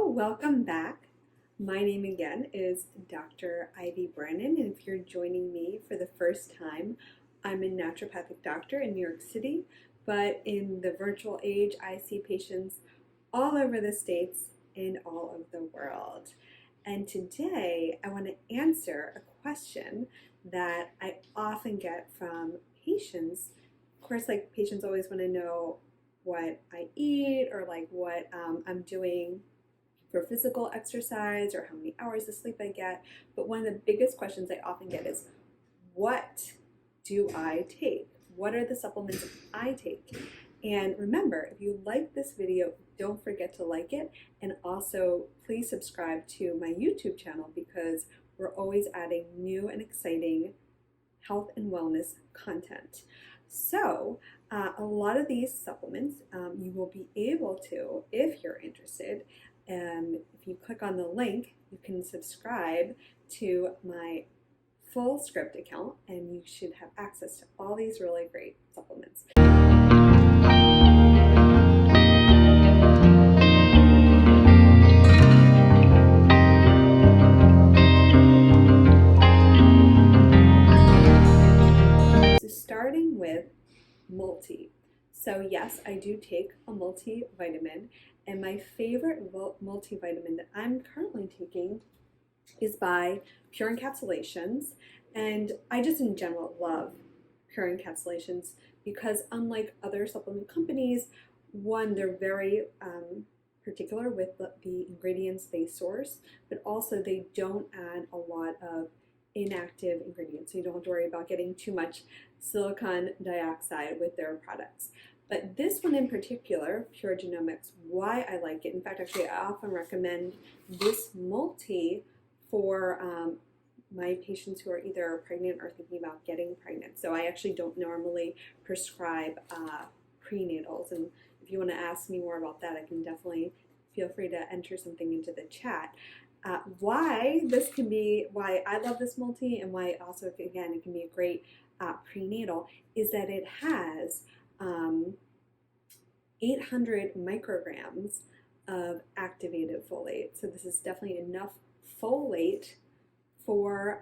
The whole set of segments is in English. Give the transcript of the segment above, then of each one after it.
Hello, welcome back. My name again is Dr. Ivy Brennan, and if you're joining me for the first time, I'm a naturopathic doctor in New York City, but in the virtual age, I see patients all over the states and all over the world. And today, I want to answer a question that I often get from patients. Of course, patients always want to know what I eat or what I'm doing for physical exercise or how many hours of sleep I get. But one of the biggest questions I often get is, what do I take? What are the supplements I take? And remember, if you like this video, don't forget to like it, and also please subscribe to my YouTube channel because we're always adding new and exciting health and wellness content. So a lot of these supplements you will be able to, if you're interested, and if you click on the link, you can subscribe to my Fullscript account and you should have access to all these really great supplements. So starting with multi. So yes, I do take a multivitamin, and my favorite multivitamin that I'm currently taking is by Pure Encapsulations, and I just in general love Pure Encapsulations because unlike other supplement companies, one, they're very particular with the ingredients they source, but also they don't add a lot of inactive ingredients, so you don't have to worry about getting too much silicon dioxide with their products. But this one in particular, PurGenomics, why I like it, in fact, actually I often recommend this multi for my patients who are either pregnant or thinking about getting pregnant. So I actually don't normally prescribe prenatals, and if you want to ask me more about that, I can definitely feel free to enter something into the chat. Why I love this multi, and why also, again, it can be a great prenatal, is that it has 800 micrograms of activated folate. So this is definitely enough folate for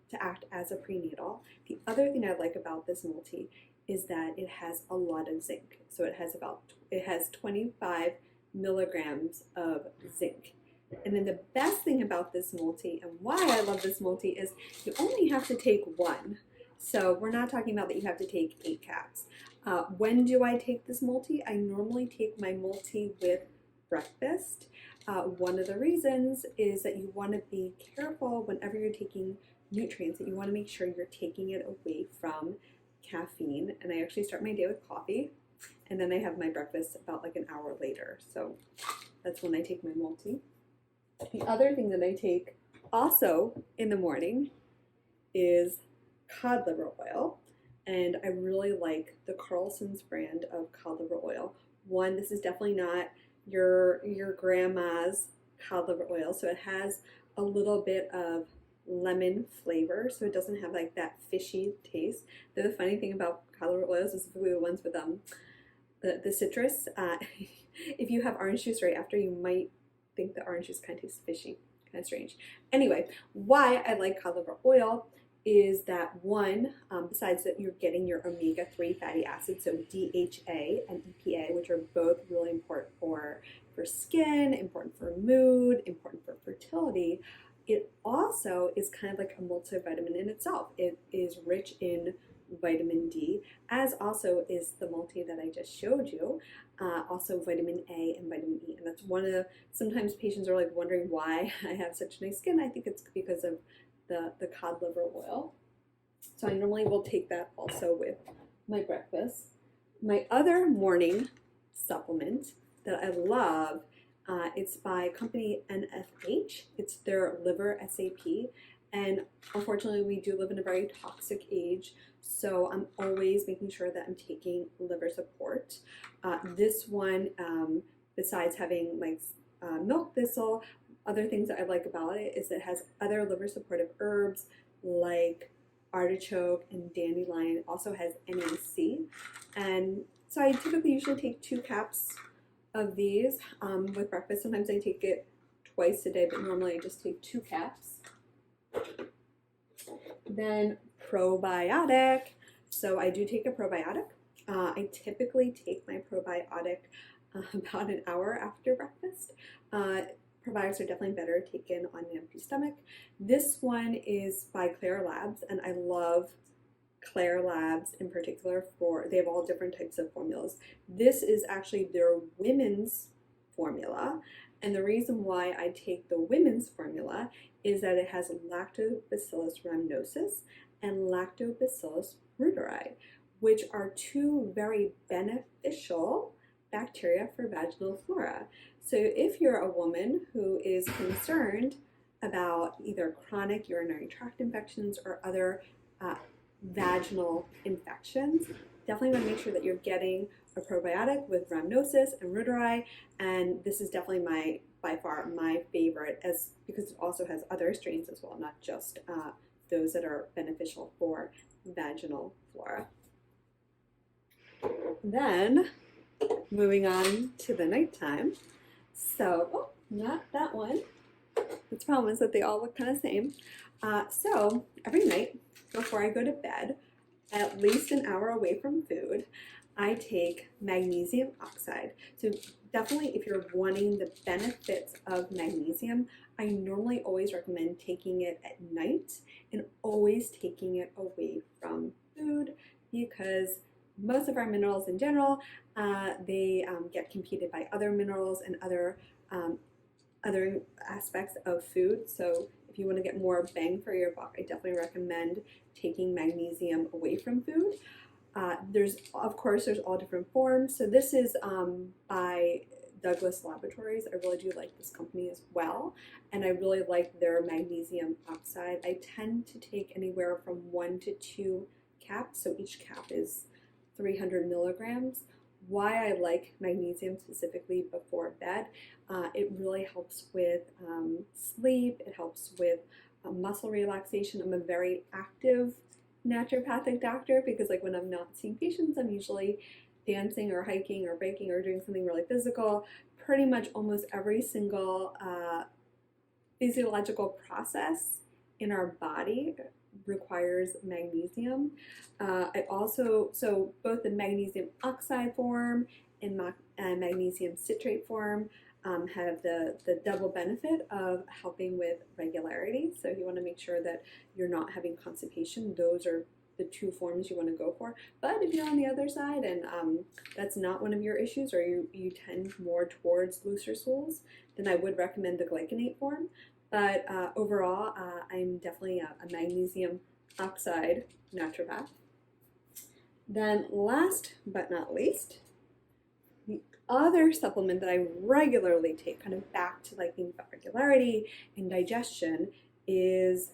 to act as a prenatal. The other thing I like about this multi is that it has a lot of zinc. So it has 25 milligrams of zinc. And then the best thing about this multi, and why I love this multi, is you only have to take one. So we're not talking about that you have to take 8 caps. When do I take this multi? I normally take my multi with breakfast. One of the reasons is that you want to be careful whenever you're taking nutrients, that you want to make sure you're taking it away from caffeine. And I actually start my day with coffee, and then I have my breakfast about an hour later. So that's when I take my multi. The other thing that I take also in the morning is cod liver oil, and I really like the Carlson's brand of cod liver oil. One, this is definitely not your grandma's cod liver oil, so it has a little bit of lemon flavor, so it doesn't have that fishy taste. The funny thing about cod liver oils, specifically the ones with the citrus, if you have orange juice right after, you might think the orange juice kind of tastes fishy, kind of strange. Anyway, why I like cod liver oil is that one, besides that you're getting your omega-3 fatty acids, so DHA and EPA, which are both really important for skin, important for mood, important for fertility, it also is kind of like a multivitamin in itself. It is rich in vitamin D, as also is the multi that I just showed you, also vitamin A and vitamin E. And that's one of sometimes patients are wondering why I have such nice skin. I think it's because of the cod liver oil. So I normally will take that also with my breakfast. My other morning supplement that I love, it's by company NFH. It's their liver SAP. And unfortunately, we do live in a very toxic age, so I'm always making sure that I'm taking liver support. This one, besides having milk thistle, other things that I like about it is it has other liver supportive herbs like artichoke and dandelion. It also has NAC. And so I typically usually take 2 caps of these with breakfast. Sometimes I take it twice a day, but normally I just take 2 caps. Then probiotic. So I do take a probiotic. I typically take my probiotic about an hour after breakfast. Probiotics are definitely better taken on an empty stomach. This one is by Claire Labs, and I love Claire Labs in particular. They have all different types of formulas. This is actually their women's formula, and the reason why I take the women's formula is that it has Lactobacillus rhamnosus and Lactobacillus reuteri, which are 2 very beneficial bacteria for vaginal flora. So if you're a woman who is concerned about either chronic urinary tract infections or other vaginal infections, definitely want to make sure that you're getting a probiotic with rhamnosus and reuteri, and this is definitely by far my favorite, because it also has other strains as well, not just those that are beneficial for vaginal flora. Then moving on to the nighttime. So, not that one. The problem is that they all look kind of the same. So every night before I go to bed, at least an hour away from food, I take magnesium oxide. So definitely if you're wanting the benefits of magnesium, I normally always recommend taking it at night and always taking it away from food, because most of our minerals in general, they get competed by other minerals and other aspects of food. So if you want to get more bang for your buck, I definitely recommend taking magnesium away from food. There's all different forms. So this is by Douglas Laboratories. I really do like this company as well, and I really like their magnesium oxide. I tend to take anywhere from 1 to 2 caps, so each cap is 300 milligrams. Why I like magnesium specifically before bed, it really helps with sleep, it helps with muscle relaxation. I'm a very active naturopathic doctor, because like when I'm not seeing patients, I'm usually dancing or hiking or biking or doing something really physical. Pretty much almost every single physiological process in our body requires magnesium. So both the magnesium oxide form and magnesium citrate form have the double benefit of helping with regularity. So if you want to make sure that you're not having constipation, those are the 2 forms you want to go for. But if you're on the other side and that's not one of your issues, or you tend more towards looser stools, then I would recommend the glycinate form. But overall, I'm definitely a magnesium oxide naturopath. Then last but not least, the other supplement that I regularly take, kind of back to like thinking about regularity and digestion, is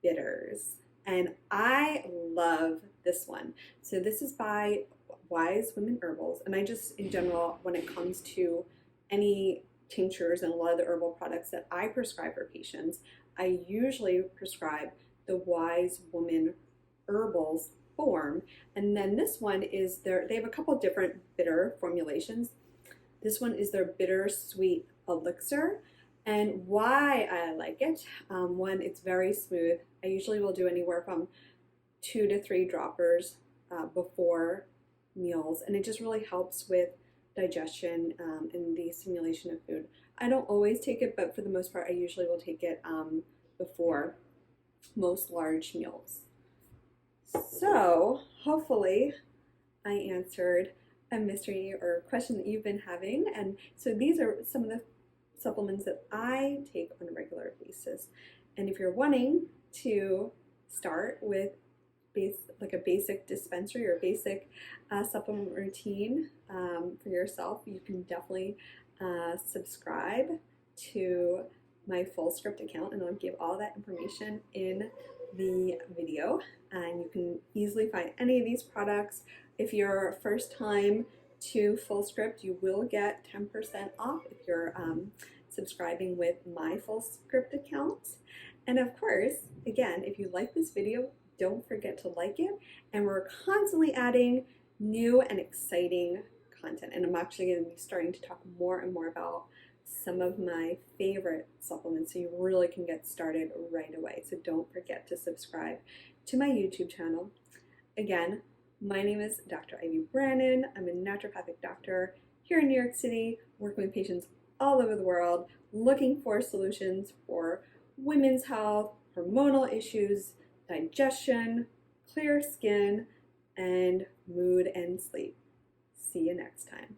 bitters. And I love this one. So this is by Wise Women Herbals. And I just, in general, when it comes to any tinctures and a lot of the herbal products that I prescribe for patients, I usually prescribe the Wise Woman Herbals form. And then this one is they have a couple different bitter formulations. This one is their bittersweet elixir. And why I like it, one, it's very smooth. I usually will do anywhere from 2 to 3 droppers before meals, and it just really helps with digestion and the assimilation of food. I don't always take it, but for the most part, I usually will take it before most large meals. So hopefully I answered a mystery or question that you've been having. And so these are some of the supplements that I take on a regular basis. And if you're wanting to start with like a basic dispensary or basic supplement routine for yourself, you can definitely subscribe to my Fullscript account, and I'll give all that information in the video. And you can easily find any of these products. If you're first time to Fullscript, you will get 10% off if you're subscribing with my Fullscript account. And of course, again, if you like this video, don't forget to like it. And we're constantly adding new and exciting content. And I'm actually going to be starting to talk more and more about some of my favorite supplements so you really can get started right away. So don't forget to subscribe to my YouTube channel. Again, my name is Dr. Ivy Brannon. I'm a naturopathic doctor here in New York City, working with patients all over the world, looking for solutions for women's health, hormonal issues, digestion, clear skin, and mood and sleep. See you next time.